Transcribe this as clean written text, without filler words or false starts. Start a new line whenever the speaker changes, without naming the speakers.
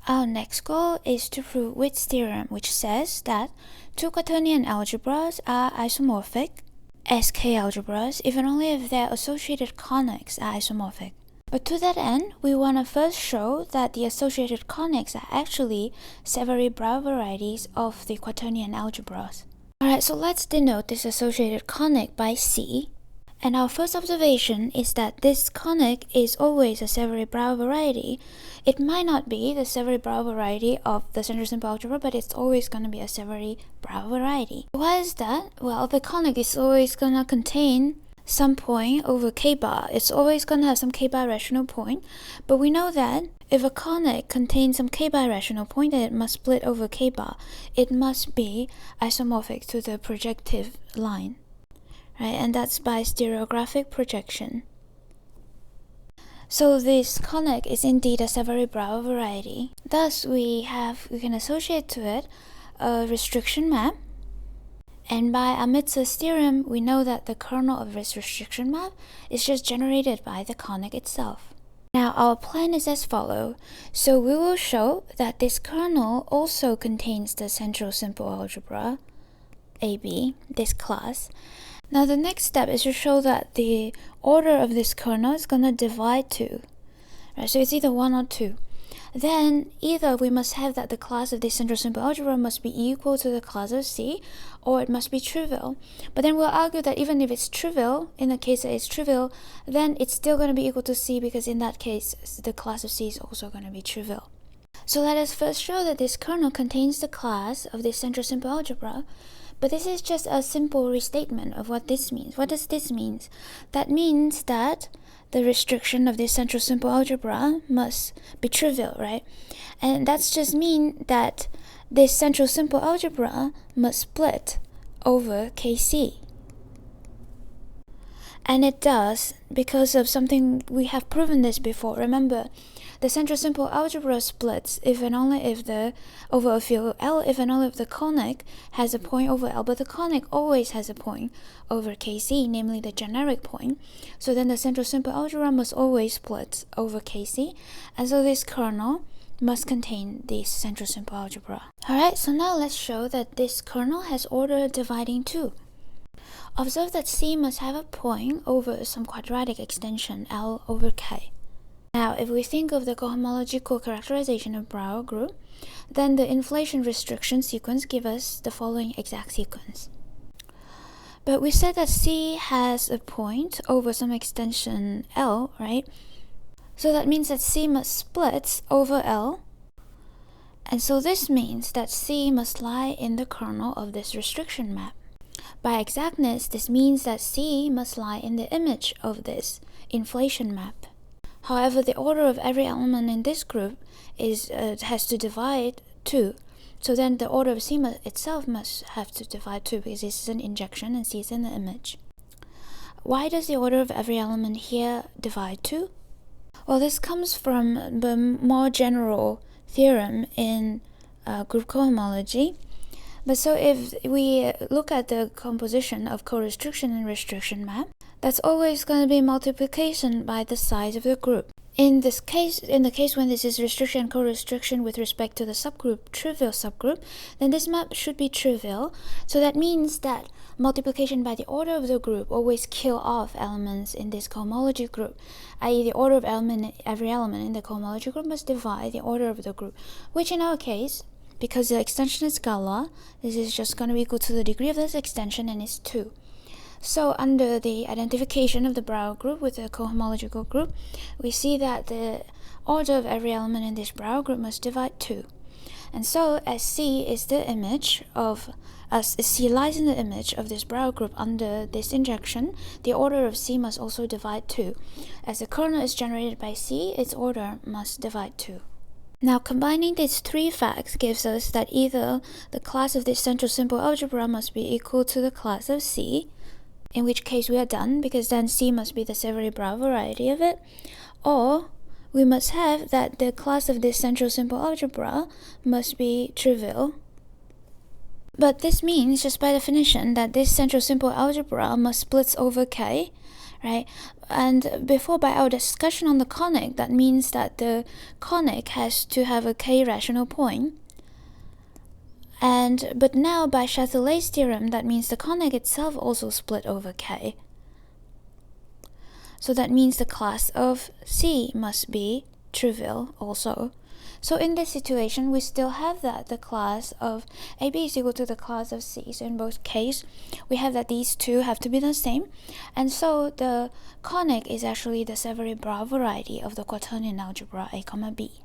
Our next goal is to prove Witt's theorem, which says that two Quaternion algebras are isomorphic, SK algebras, if and only if their associated conics are isomorphic. But to that end, we want to first show that the associated conics are actually Severi-Brauer varieties of the Quaternion algebras. Alright, so let's denote this associated conic by C. And our first observation is that this conic is always a Severi-Brauer variety. It might not be the Severi-Brauer variety of the central simple algebra, but it's always going to be a Severi-Brauer variety. Why is that? Well, the conic is always going to contain some point over k bar. It's always going to have some k bar rational point. But we know that if a conic contains some k bar rational point, then it must split over k bar. It must be isomorphic to the projective line. Right, and that's by stereographic projection. So this conic is indeed a Severi-Brauer variety. Thus, we can associate to it a restriction map. And by Amits's theorem, we know that the kernel of this restriction map is just generated by the conic itself. Now, our plan is as follows. So we will show that this kernel also contains the central simple algebra, AB, this class. Now the next step is to show that the order of this kernel is going to divide 2. Right, so it's either 1 or 2. Then either we must have that the class of this central simple algebra must be equal to the class of C, or it must be trivial. But then we'll argue that even if it's trivial, in the case that it's trivial, then it's still going to be equal to C, because in that case the class of C is also going to be trivial. So let us first show that this kernel contains the class of this central simple algebra. But this is just a simple restatement of what this means. What does this mean? That means that the restriction of this central simple algebra must be trivial, right? And that's just mean that this central simple algebra must split over Kc. And it does because of something we have proven this before. Remember, the central simple algebra splits if and only if over a field L, if and only if the conic has a point over L, but the conic always has a point over Kc, namely the generic point. So then the central simple algebra must always split over Kc, and so this kernel must contain this central simple algebra. Alright, so now let's show that this kernel has order dividing 2. Observe that C must have a point over some quadratic extension L over K. Now, if we think of the cohomological characterization of Brauer group, then the inflation restriction sequence gives us the following exact sequence. But we said that C has a point over some extension L, right? So that means that C must split over L. And so this means that C must lie in the kernel of this restriction map. By exactness, this means that C must lie in the image of this inflation map. However, the order of every element in this group has to divide 2. So then the order of C itself must have to divide 2, because this is an injection and C is in the image. Why does the order of every element here divide 2? Well, this comes from the more general theorem in group cohomology. But so if we look at the composition of co-restriction and restriction map, that's always going to be multiplication by the size of the group. In the case when this is restriction and co-restriction with respect to the subgroup, trivial subgroup, then this map should be trivial. So that means that multiplication by the order of the group always kill off elements in this cohomology group, i.e. the order of every element in the cohomology group must divide the order of the group, which in our case, because the extension is scalar, this is just going to be equal to the degree of this extension, and it's 2. So under the identification of the Brauer group with the cohomological group, we see that the order of every element in this Brauer group must divide 2. And so as C is the image of C lies in the image of this Brauer group under this injection, the order of C must also divide 2. As the kernel is generated by C, its order must divide 2. Now, combining these 3 facts gives us that either the class of this central simple algebra must be equal to the class of C, in which case we are done, because then C must be the Severi-Brauer variety of it, or we must have that the class of this central simple algebra must be trivial. But this means, just by definition, that this central simple algebra must split over K, right? And before, by our discussion on the conic, that means that the conic has to have a k rational point. But now by Chatelet's theorem, that means the conic itself also split over k. So that means the class of C must be trivial also. So in this situation, we still have that the class of AB is equal to the class of C. So in both cases, we have that these two have to be the same. And so the conic is actually the Severi-Brauer variety of the Quaternion algebra A, B.